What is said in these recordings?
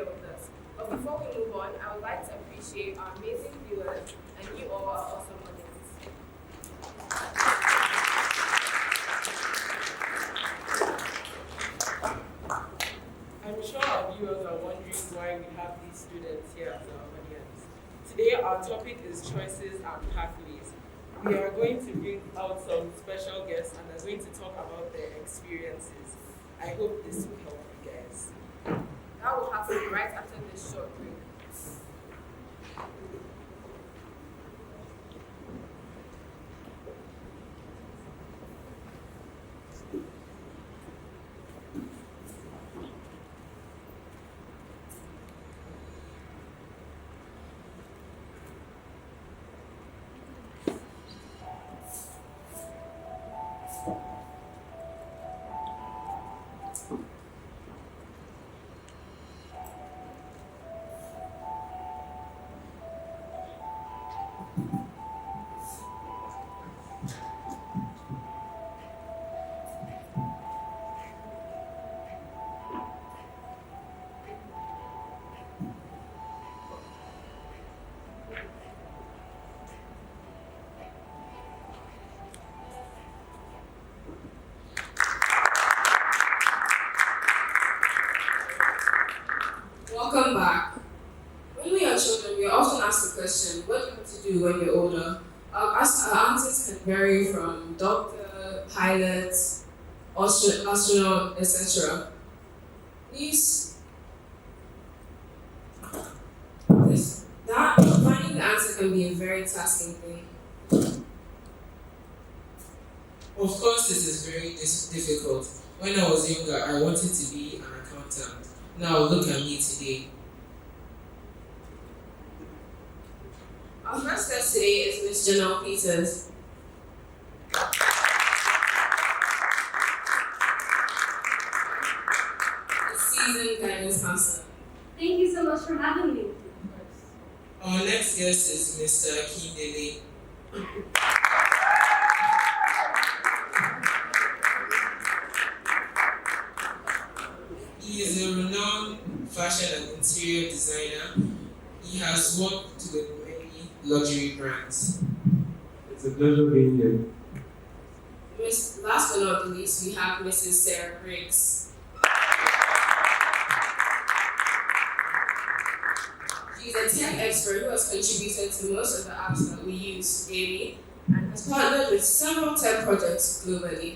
here with us. But before we move on, I would like to appreciate our amazing viewers and you all our awesome audience. I'm sure our viewers are wondering why we have these students here as our audience. Today, our topic is choices and pathways. We are going to bring out some special guests and are going to talk about their experiences. I hope this will help you guys. That will happen right after this short break. Welcome back. When we are children, we are often asked the question, what do you want to do when you're older? Our answers can vary from doctor, pilot, astronaut, etc. Finding the answer can be a very tasking thing. Of course, it is very difficult. When I was younger, I wanted to be an accountant. Now look at me today. Our first guest today is Miss Janelle Peters. A seasoned guidance counselor. Thank you so much for having me. Our next guest is Mr. Akindele. He is a renowned fashion and interior designer. He has worked with many luxury brands. It's a pleasure being here. Last but not least, we have Mrs. Sarah Briggs. She's a tech expert who has contributed to most of the apps that we use daily and has partnered with several tech projects globally.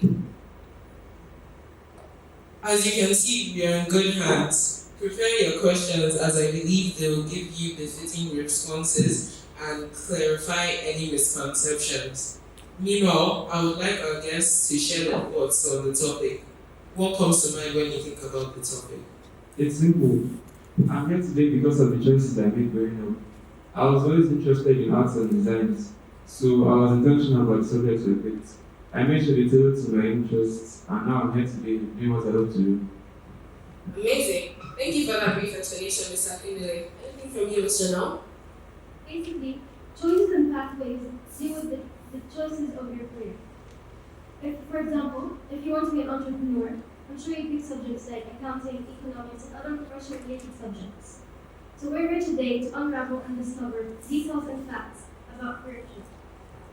As you can see, we are in good hands. Prepare your questions as I believe they will give you befitting responses and clarify any misconceptions. Meanwhile, I would like our guests to share their thoughts on the topic. What comes to mind when you think about the topic? It's simple. I'm here today because of the choices I made growing up. I was always interested in arts and designs, so I was intentional about the subjects we picked. I made sure they tailored to my interests, and now I'm here today doing what I love to do. Amazing. Thank you for that brief explanation, Mr. Akindele. Anything from you, Mr. Janelle? Basically, choices and pathways deal with the choices of your career. For example, if you want to be an entrepreneur, I'm sure you pick subjects like accounting, economics, and other professional-related subjects. So we're here today to unravel and discover details and facts about career choice.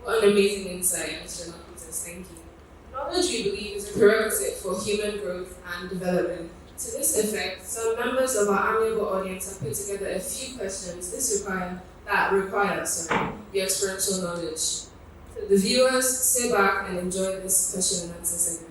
What an amazing insight, Mr. Janelle Peters. Thank you. Knowledge, we believe, is a prerequisite for human growth and development. To this effect, some members of our amiable audience have put together a few questions that require your experiential knowledge. So the viewers, sit back and enjoy this question and answer segment.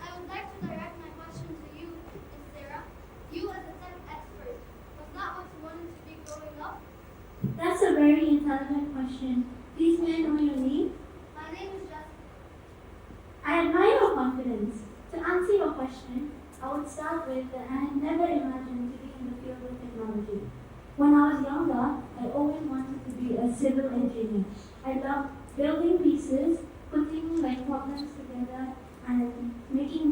I would like to direct my question to you, Ms. Sarah. You as a tech expert, was that what you wanted to be growing up? That's a very intelligent question. Please may I know your name? My name is Jessica. I admire your confidence. To answer your question, I would start with that I had never imagined to be in the field of technology. When I was younger, I always wanted to be a civil engineer. I loved building pieces, putting my problems together, together and making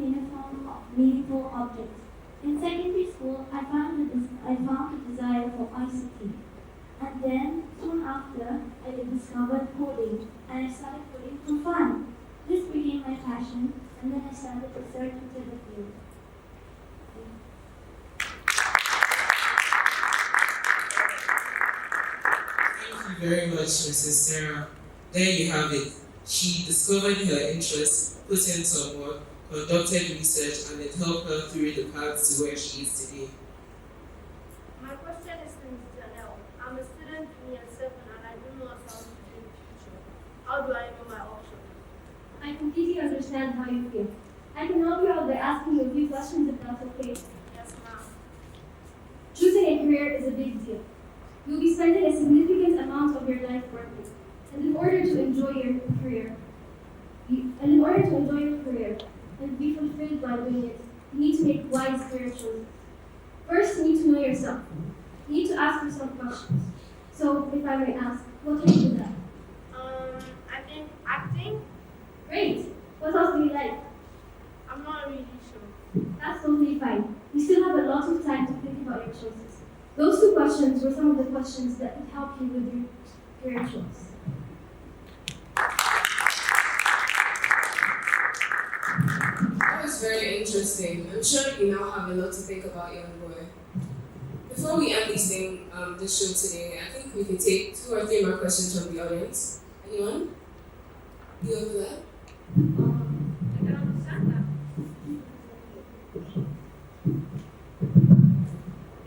meaningful objects. In secondary school, I found a desire for ICT. And then, soon after, I discovered coding, and I started coding for fun. This became my passion, and then I started to search into the field. Thank you very much, Mrs. Sarah. There you have it. She discovered her interest, put in some work, conducted research, and it helped her through the path to where she is today. My question is to Ms. Janelle. I'm a student in year 7 and I don't know what I want to do in the future. How do I know my options? I completely understand how you feel. I can help you out by asking you a few questions if that's okay. Yes, ma'am. Choosing a career is a big deal. You'll be spending a significant amount of your life working. And in order to enjoy your career, and be fulfilled by doing it, you need to make wise career choices. First, you need to know yourself. You need to ask yourself questions. So, if I may ask, what are you good at? I think acting. Great. What else do you like? I'm not really sure. That's totally fine. You still have a lot of time to think about your choices. Those two questions were some of the questions that would help you with your career choice. That was very interesting. I'm sure you now have a lot to think about, young boy. Before we end this show today, I think we could take 2 or 3 more questions from the audience. Anyone? You over there? I can understand that.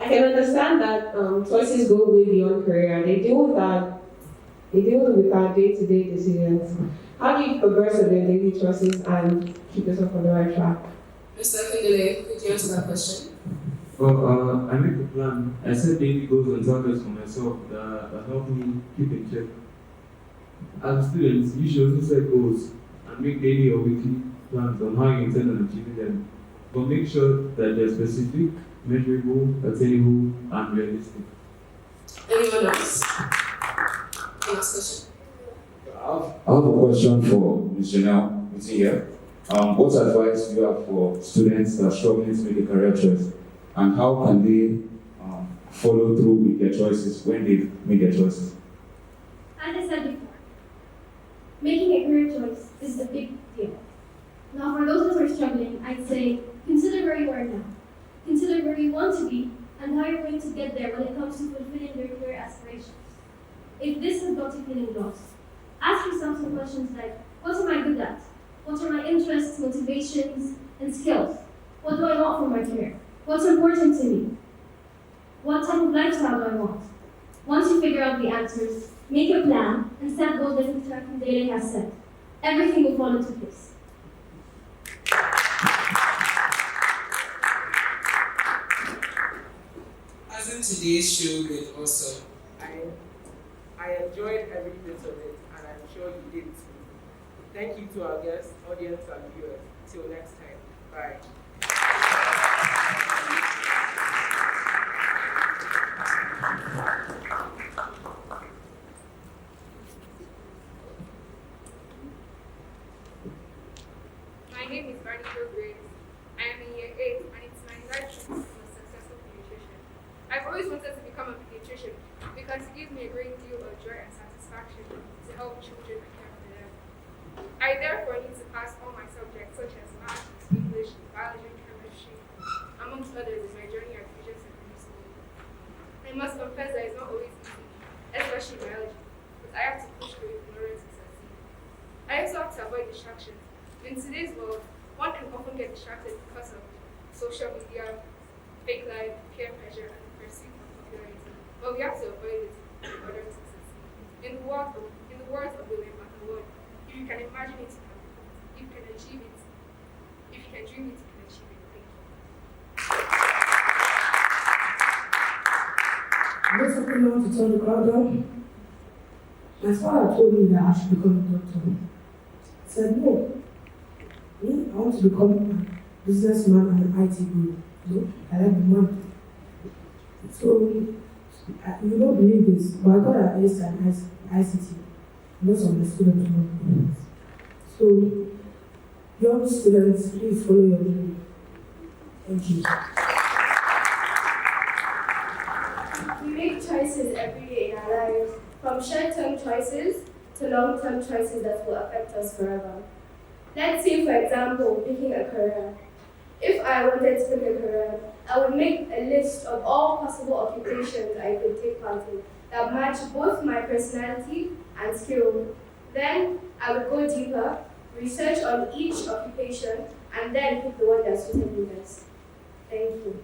I can understand that choices go way beyond career. They deal with our day-to-day decisions. How do you progress with your daily choices and keep yourself on the right track? Mr. Kindele, could you answer that question? Well, I make a plan. I set daily goals and targets for myself that help me keep in check. As students, you should also set goals and make daily or weekly plans on how you intend on achieving them. But make sure that they're specific, measurable, attainable, and realistic. Anyone else? Last question. I have a question for Ms. Janelle. Is he here? What advice do you have for students that are struggling to make a career choice? And how can they follow through with their choices when they make their choices? As I said before, making a career choice is a big deal. Now, for those who are struggling, I'd say consider where you are now. Consider where you want to be and how you're going to get there when it comes to fulfilling your career aspirations. If this has got you feeling lost, ask yourself some questions like, what am I good at? What are my interests, motivations, and skills? What do I want from my career? What's important to me? What type of lifestyle do I want? Once you figure out the answers, make a plan and set goals that Mr. Akindele has set. Everything will fall into place. Hasn't today's show been awesome? I enjoyed every bit of it, and I'm sure you did too. Thank you to our guests, audience, and viewers. Till next time. Bye. My name is Barney Grace. I am in year 8 and it's my desire to become a successful pediatrician. I've always wanted to become a pediatrician because it gives me a great deal of joy and satisfaction to help children and care for them. I therefore need to pass all my subjects such as math, English, biology, chemistry, amongst others in my journey at Fusion Secondary School. I must confess that it's not always easy, especially biology, but I have to push through it in order to succeed. I also have to avoid distractions. In today's world, one can often get distracted because of social media, fake life, peer pressure, and the pursuit of popularity. But we have to avoid it in order to succeed. In the words of William Wood, if you can imagine it, you can achieve it. If you can dream it, you can achieve it. Thank you. Most of them want to turn the crowd down. My father told me that I should become a doctor. I said, no. Me, I want to become a businessman and an IT guru. No, I like the money. So, you don't believe this, but I got an ace in ICT. Most of my students don't. So, Young students, please follow your dream. Thank you. We make choices every day in our lives, from short-term choices to long-term choices that will affect us forever. Let's say, for example, picking a career. If I wanted to pick a career, I would make a list of all possible occupations I could take part in that match both my personality and skill. Then I would go deeper, research on each occupation, and then pick the one that suited me best. Thank you.